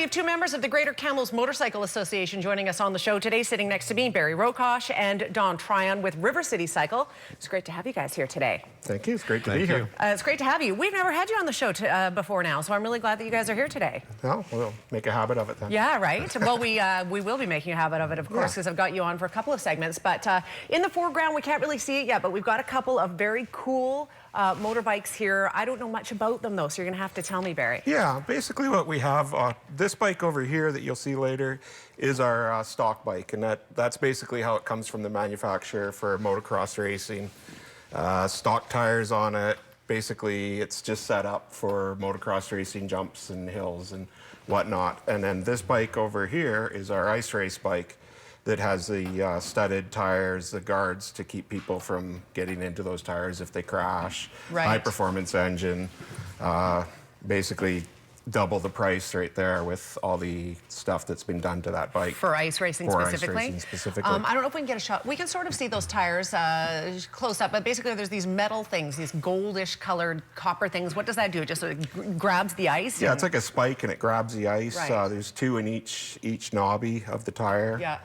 have two members of the Greater Kamloops Motorcycle Association joining us on the show today. Sitting next to me, Barry Rokosh and Don Tryon with River City Cycle. It's great to have you guys here today. Thank you. It's great to be here. It's great to have you. We've never had you on the show before now, so I'm really glad that you guys are here today. Well, we'll make a habit of it then. Yeah, right. Well, we will be making a habit of it, of course, because I've got you on for a couple of segments. But in the foreground, we can't really see it yet, but we've got a couple of very cool motorbikes here. I don't know much about them, though, so you're going to have to tell me, Barry. Yeah, basically what we have, this bike over here that you'll see later is our stock bike, and that's basically how it comes from the manufacturer for motocross racing. Stock tires on it. Basically, it's just set up for motocross racing jumps and hills and whatnot. And then this bike over here is our ice race bike that has the studded tires, the guards to keep people from getting into those tires if they crash. Right. High performance engine. Basically double the price right there with all the stuff that's been done to that bike. For ice racing specifically? For ice racing specifically. I don't know if we can get a shot. We can sort of see those tires close up, but basically there's these metal things, these goldish colored copper things. What does that do? It just sort of grabs the ice? Yeah, it's like a spike and it grabs the ice. Right. There's two in each knobby of the tire. Yeah.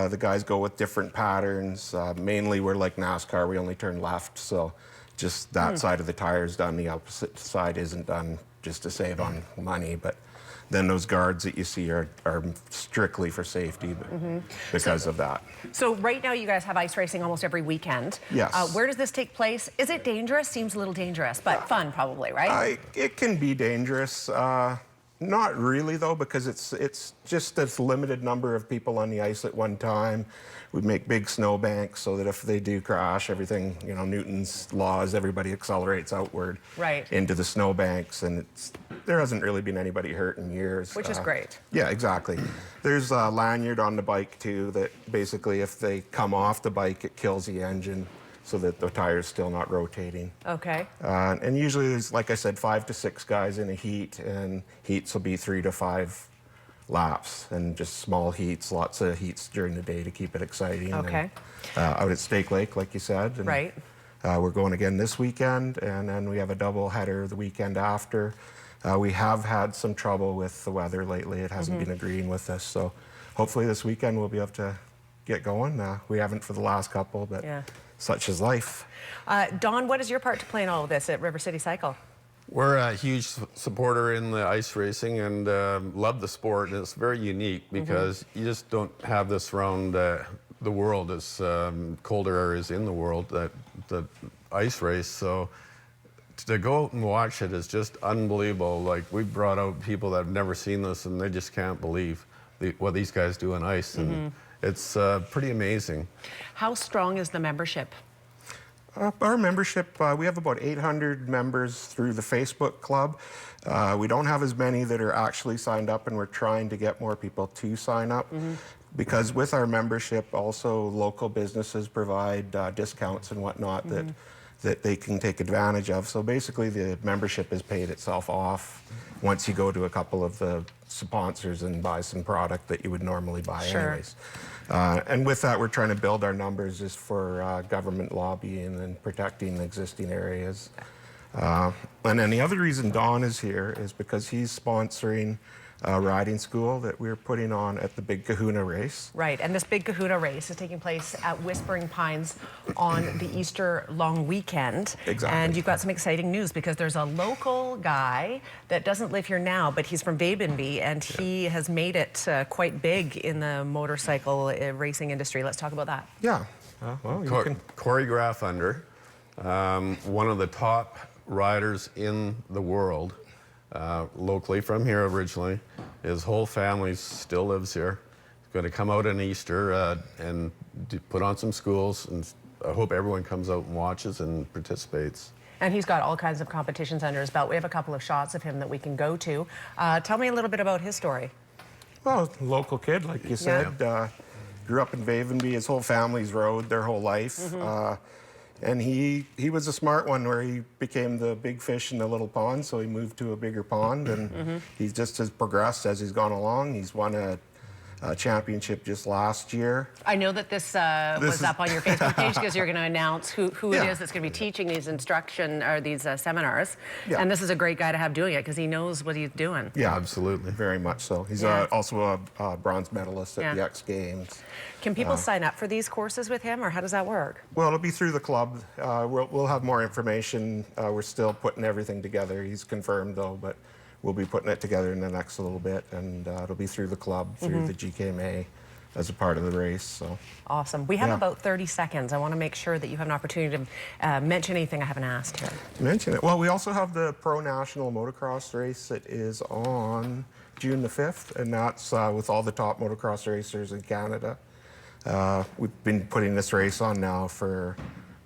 The guys go with different patterns. Mainly we're like NASCAR, we only turn left, so just that side of the tire is done, the opposite side isn't done, just to save on money. But then those guards that you see are strictly for safety because of that. So right now you guys have ice racing almost every weekend. Yes. Where does this take place? Is it dangerous? Seems a little dangerous, but fun probably, right? It can be dangerous. Not really though, because it's just this limited number of people on the ice at one time. We make big snow banks so that if they do crash, everything, you know, Newton's laws, everybody accelerates outward into the snow banks, and there hasn't really been anybody hurt in years. Which is great. Yeah, exactly. There's a lanyard on the bike too that basically if they come off the bike, it kills the engine, so that the tire's still not rotating. Okay. And usually there's, like I said, 5 to 6 guys in a heat, and heats will be 3 to 5 laps, and just small heats, lots of heats during the day to keep it exciting. Okay. And, out at Stake Lake, like you said. And, right. We're going again this weekend, and then we have a double header the weekend after. We have had some trouble with the weather lately. It hasn't been agreeing with us, so hopefully this weekend we'll be able to get going. We haven't for the last couple, but such is life. Don, what is your part to play in all of this at River City Cycle? We're a huge supporter in the ice racing and love the sport. And it's very unique because you just don't have this around the world as colder areas in the world, the ice race. So to go out and watch it is just unbelievable. Like, we've brought out people that have never seen this and they just can't believe what these guys do on ice. And it's pretty amazing. How strong is the membership? Our membership, we have about 800 members through the Facebook club. We don't have as many that are actually signed up, and we're trying to get more people to sign up. Because with our membership, also local businesses provide discounts and whatnot that they can take advantage of. So basically the membership has paid itself off once you go to a couple of the sponsors and buy some product that you would normally buy anyways. And with that, we're trying to build our numbers just for government lobbying and protecting existing areas. And then the other reason Don is here is because he's sponsoring a riding school that we're putting on at the Big Kahuna race. Right, and this Big Kahuna race is taking place at Whispering Pines on the Easter long weekend. Exactly. And you've got some exciting news because there's a local guy that doesn't live here now, but he's from Vavenby, and he has made it quite big in the motorcycle racing industry. Let's talk about that. Yeah. Well, you can... Corey Graffunder, one of the top riders in the world. Locally from here originally. His whole family still lives here. He's going to come out on Easter and put on some schools, and I hope everyone comes out and watches and participates. And he's got all kinds of competitions under his belt. We have a couple of shots of him that we can go to. Tell me a little bit about his story. Well, local kid, like you said. Grew up in Vavenby. His whole family's rode their whole life. And he was a smart one, where he became the big fish in the little pond, so he moved to a bigger pond, and he just has progressed as he's gone along. He's won championship just last year. I know that this was up on your Facebook page because you're going to announce who it Yeah. is that's going to be teaching these instruction or these seminars. Yeah. And this is a great guy to have doing it because he knows what he's doing. Yeah, Absolutely. very much so. He's Yeah. also a bronze medalist at the Yeah. X Games. Can people sign up for these courses with him, or how does that work? Well, it'll be through the club. We'll have more information. We're still putting everything together. He's confirmed though, but we'll be putting it together in the next little bit, and it'll be through the club, through the GKMA as a part of the race. So Awesome. We have Yeah. about 30 seconds. I want to make sure that you have an opportunity to mention anything I haven't asked here. mention it. Well, we also have the Pro National Motocross race that is on June the 5th, and that's with all the top motocross racers in Canada. We've been putting this race on now for,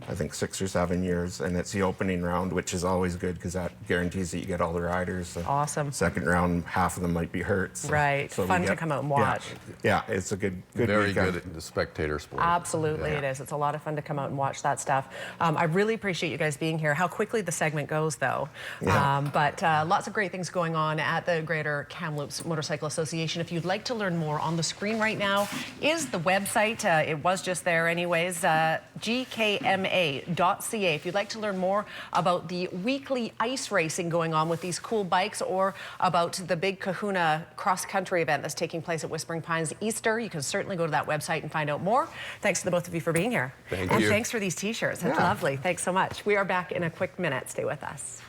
I think, 6 or 7 years, and it's the opening round, which is always good because that guarantees that you get all the riders. Awesome. Second round, half of them might be hurt. So, Right. we Fun to come out and watch. Yeah, it's a good Very weekend. good at the spectator sport. Absolutely, Yeah. it is. It's a lot of fun to come out and watch that stuff. I really appreciate you guys being here. How quickly the segment goes, though. Yeah. But lots of great things going on at the Greater Kamloops Motorcycle Association. If you'd like to learn more, on the screen right now is the website. It was just there anyways, gkma.ca. If you'd like to learn more about the weekly ice racing going on with these cool bikes, or about the big Kahuna cross-country event that's taking place at Whispering Pines Easter, you can certainly go to that website and find out more. Thanks to the both of you for being here. Thank and you. thanks for these t-shirts. That's Yeah. lovely. Thanks so much. We are back in a quick minute. Stay with us.